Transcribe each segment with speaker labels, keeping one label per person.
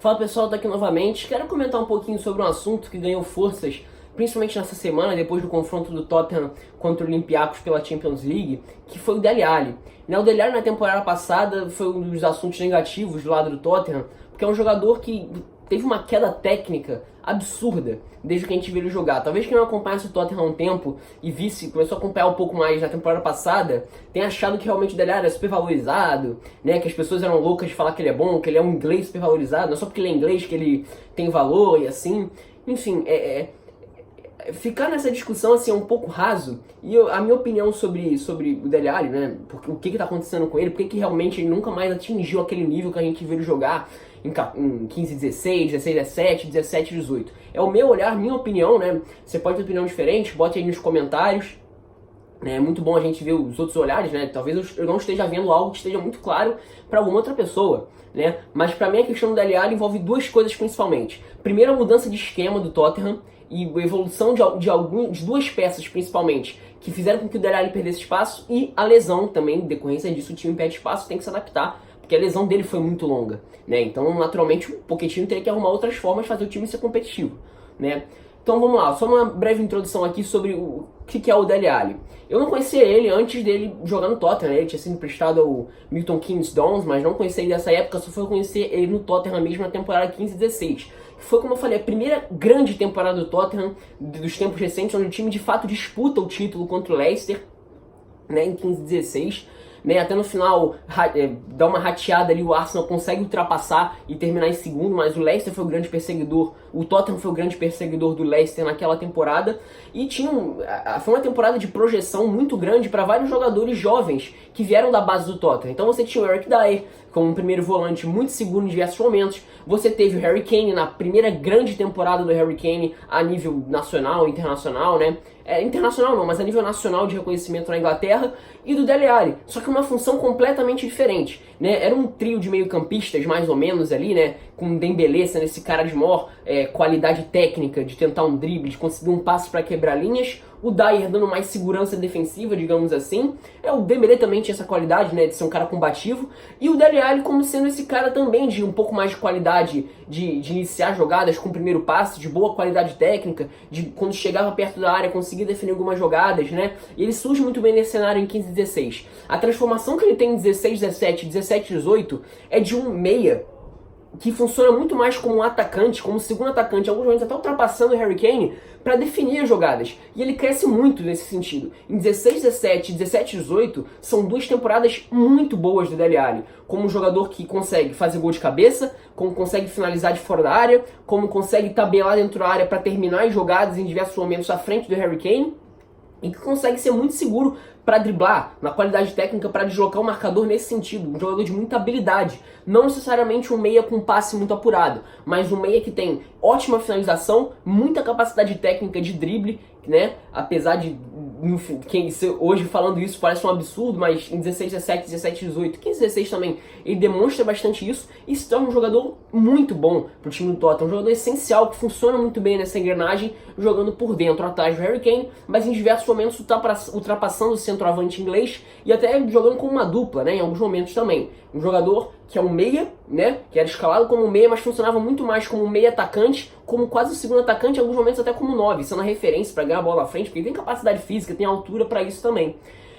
Speaker 1: Fala pessoal, tô aqui novamente. Quero comentar um pouquinho sobre um assunto que ganhou forças, principalmente nessa semana, depois do confronto do Tottenham contra o Olympiacos pela Champions League, que foi o Dele Alli. O Dele Alli na temporada passada foi um dos assuntos negativos do lado do Tottenham, porque é um jogador que teve uma queda técnica absurda desde que a gente viu ele jogar. Talvez quem não acompanhasse o Tottenham há um tempo e começou a acompanhar um pouco mais na temporada passada, tenha achado que realmente o Dele Alli era super valorizado, né? Que as pessoas eram loucas de falar que ele é bom, que ele é um inglês super valorizado, não é só porque ele é inglês que ele tem valor e assim. Enfim, ficar nessa discussão assim é um pouco raso. E a minha opinião sobre o Dele Alli, né, porque, o que está acontecendo com ele, porque que realmente ele nunca mais atingiu aquele nível que a gente viu ele jogar em 15, 16, 16, 17, 17, 18. É o meu olhar, minha opinião, né? Você pode ter opinião diferente, bote aí nos comentários. É muito bom a gente ver os outros olhares, né? Talvez eu não esteja vendo algo que esteja muito claro para alguma outra pessoa, né? Mas para mim a questão do Dele Alli envolve duas coisas principalmente. Primeiro, a mudança de esquema do Tottenham e a evolução de duas peças principalmente, que fizeram com que o Dele Alli perdesse espaço, e a lesão também, em decorrência disso, o time perde espaço, tem que se adaptar, porque a lesão dele foi muito longa, né? Então, naturalmente, o Pochettino teria que arrumar outras formas de fazer o time ser competitivo, né? Então vamos lá, só uma breve introdução aqui sobre o que é o Dele Alli. Eu não conhecia ele antes dele jogar no Tottenham, né? Ele tinha sido emprestado ao Milton Keynes Dons, mas não conhecia ele dessa época, só fui conhecer ele no Tottenham mesmo na temporada 15-16. Foi, como eu falei, a primeira grande temporada do Tottenham dos tempos recentes, onde o time de fato disputa o título contra o Leicester, né, em 15-16. Né, até no final dá uma rateada ali, o Arsenal consegue ultrapassar e terminar em segundo, mas o Leicester foi o grande perseguidor, o Tottenham foi o grande perseguidor do Leicester naquela temporada, e foi uma temporada de projeção muito grande para vários jogadores jovens que vieram da base do Tottenham. Então você tinha o Eric Dier como um primeiro volante muito seguro em diversos momentos, você teve o Harry Kane na primeira grande temporada do Harry Kane a nível nacional, internacional, né? Internacional não, mas a nível nacional de reconhecimento na Inglaterra, e do Dele Alli, só que uma função completamente diferente, né? Era um trio de meio-campistas, mais ou menos, ali, né? Com o Dembélé sendo esse cara de maior qualidade técnica, de tentar um drible, de conseguir um passe para quebrar linhas, o Dier dando mais segurança defensiva, digamos assim. O Dembélé também tinha essa qualidade, né, de ser um cara combativo, e o Dele Alli como sendo esse cara também de um pouco mais de qualidade, de iniciar jogadas com o primeiro passe, de boa qualidade técnica, de quando chegava perto da área conseguir definir algumas jogadas, né? E ele surge muito bem nesse cenário em 15-16. A transformação que ele tem em 16-17, 17-18 é de um meia que funciona muito mais como um atacante, como um segundo atacante, em alguns momentos até ultrapassando o Harry Kane, para definir as jogadas. E ele cresce muito nesse sentido. Em 16-17 e 17-18 são duas temporadas muito boas do Dele Alli, como um jogador que consegue fazer gol de cabeça, como consegue finalizar de fora da área, como consegue tabelar dentro da área para terminar as jogadas em diversos momentos à frente do Harry Kane, e que consegue ser muito seguro para driblar, na qualidade técnica, para deslocar o marcador nesse sentido. Um jogador de muita habilidade. Não necessariamente um meia com passe muito apurado, mas um meia que tem ótima finalização, muita capacidade técnica de drible, né? Apesar de, hoje falando isso parece um absurdo, mas em 16, 17, 17, 18, 15, 16 também, ele demonstra bastante isso e se torna um jogador muito bom pro time do Tottenham, um jogador essencial que funciona muito bem nessa engrenagem, jogando por dentro, atrás do Harry Kane, mas em diversos momentos ultrapassando o centroavante inglês e até jogando como uma dupla, né, em alguns momentos também. Um jogador que é um meia, né, que era escalado como meia, mas funcionava muito mais como meia atacante, como quase o segundo atacante, em alguns momentos até como 9, sendo a referência para ganhar a bola à frente, porque ele tem capacidade física, tem altura para isso também.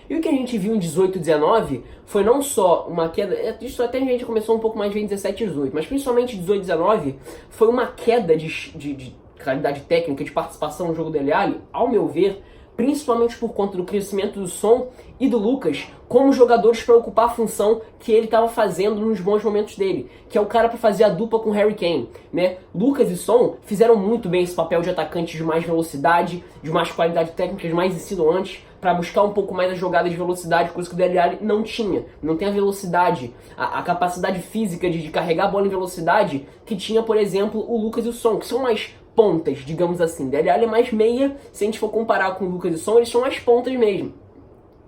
Speaker 1: E o que a gente viu em 18 e 19 foi não só uma queda, isso até a gente começou um pouco mais a ver em 17 e 18, mas principalmente 18 e 19 foi uma queda de qualidade técnica, de participação no jogo do Dele Alli, ao meu ver, principalmente por conta do crescimento do Son e do Lucas como jogadores para ocupar a função que ele estava fazendo nos bons momentos dele, que é o cara para fazer a dupla com Harry Kane, né? Lucas e Son fizeram muito bem esse papel de atacante de mais velocidade, de mais qualidade técnica, de mais insinuantes, para buscar um pouco mais a jogada de velocidade, coisa que o Dele Alli não tinha. Não tem a velocidade, a capacidade física de carregar a bola em velocidade que tinha, por exemplo, o Lucas e o Son, que são mais pontas, digamos assim. Dele Alli é mais meia, se a gente for comparar com o Lucas e o Son, eles são mais pontas mesmo.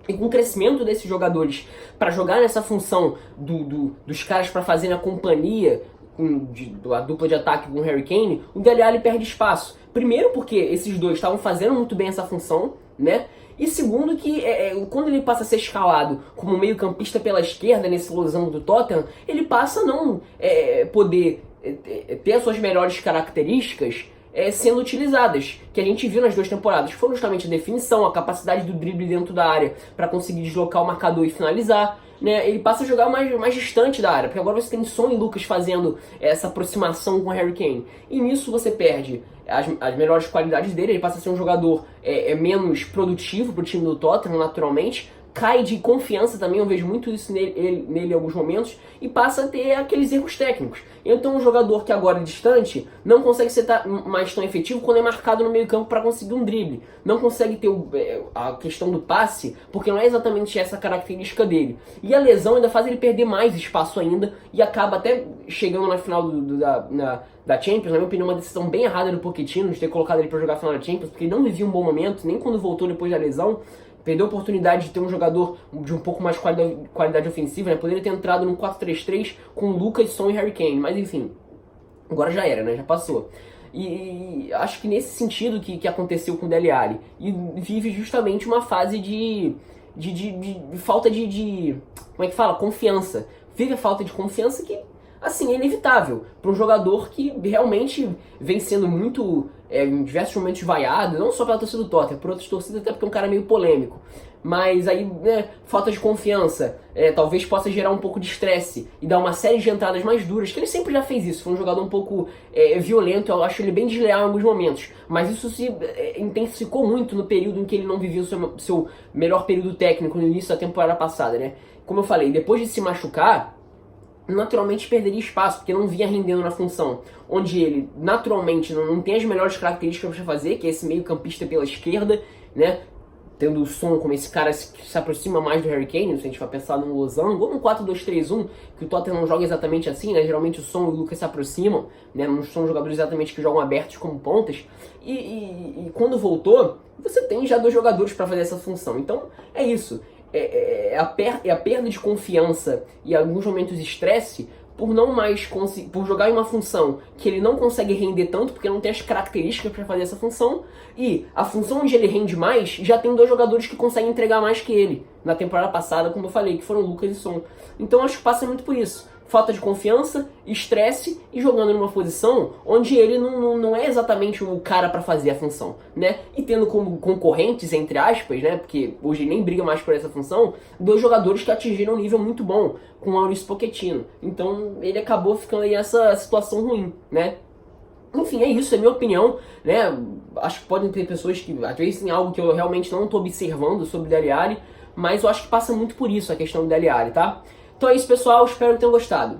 Speaker 1: E com o crescimento desses jogadores para jogar nessa função dos caras para fazerem a companhia, a dupla de ataque com o Harry Kane, o Dele Alli perde espaço. Primeiro porque esses dois estavam fazendo muito bem essa função, né? E segundo que quando ele passa a ser escalado como meio campista pela esquerda nesse losão do Tottenham, ele passa a não poder ter as suas melhores características sendo utilizadas, que a gente viu nas 2 temporadas, que foram justamente a definição, a capacidade do drible dentro da área para conseguir deslocar o marcador e finalizar, né? Ele passa a jogar mais distante da área, porque agora você tem Son e Lucas fazendo essa aproximação com o Harry Kane, e nisso você perde as melhores qualidades dele, ele passa a ser um jogador menos produtivo para o time do Tottenham, naturalmente, cai de confiança também, eu vejo muito isso nele em alguns momentos, e passa a ter aqueles erros técnicos. Então um jogador que agora é distante não consegue ser mais tão efetivo quando é marcado no meio campo para conseguir um drible. Não consegue ter a questão do passe, porque não é exatamente essa característica dele. E a lesão ainda faz ele perder mais espaço ainda, e acaba até chegando na final da Champions, na minha opinião, uma decisão bem errada do Pochettino de ter colocado ele para jogar a final da Champions, porque ele não vivia um bom momento, nem quando voltou depois da lesão. Perdeu a oportunidade de ter um jogador de um pouco mais qualidade ofensiva, né? Poderia ter entrado num 4-3-3 com Lucas, Son e Harry Kane, mas enfim, agora já era, né? Já passou. E acho que nesse sentido que aconteceu com o Dele Alli, e vive justamente uma fase de falta de como é que fala? Confiança. Vive a falta de confiança que, assim, é inevitável para um jogador que realmente vem sendo muito, em diversos momentos, vaiado, não só pela torcida do Tottenham, por outras torcidas, até porque é um cara meio polêmico. Mas aí, né, falta de confiança, talvez possa gerar um pouco de estresse e dar uma série de entradas mais duras, que ele sempre já fez isso, foi um jogador um pouco violento, eu acho ele bem desleal em alguns momentos, mas isso se intensificou muito no período em que ele não vivia o seu melhor período técnico, no início da temporada passada, né? Como eu falei, depois de se machucar, naturalmente perderia espaço, porque não vinha rendendo na função, onde ele naturalmente não tem as melhores características para fazer, que é esse meio campista pela esquerda, né? Tendo o Son como esse cara que se aproxima mais do Harry Kane, se a gente vai pensar num losango, ou num 4-2-3-1, que o Tottenham não joga exatamente assim, né? Geralmente o Son e o Lucas se aproximam, né? Não são jogadores exatamente que jogam abertos como pontas. E quando voltou, você tem já 2 jogadores para fazer essa função. Então é isso. A perda de confiança e em alguns momentos estresse por não mais por jogar em uma função que ele não consegue render tanto porque não tem as características para fazer essa função, e a função onde ele rende mais já tem 2 jogadores que conseguem entregar mais que ele na temporada passada, como eu falei, que foram Lucas e Son. Então acho que passa muito por isso. Falta de confiança, estresse e jogando numa posição onde ele não é exatamente o cara para fazer a função, né? E tendo como concorrentes, entre aspas, né? Porque hoje ele nem briga mais por essa função, 2 jogadores que atingiram um nível muito bom com o Mauricio Pochettino. Então ele acabou ficando aí nessa situação ruim, né? Enfim, é isso, é minha opinião, né? Acho que podem ter pessoas que, às vezes, tem algo que eu realmente não estou observando sobre o Dele Alli, mas eu acho que passa muito por isso a questão do Dele Alli, tá? Então é isso, pessoal. Espero que tenham gostado.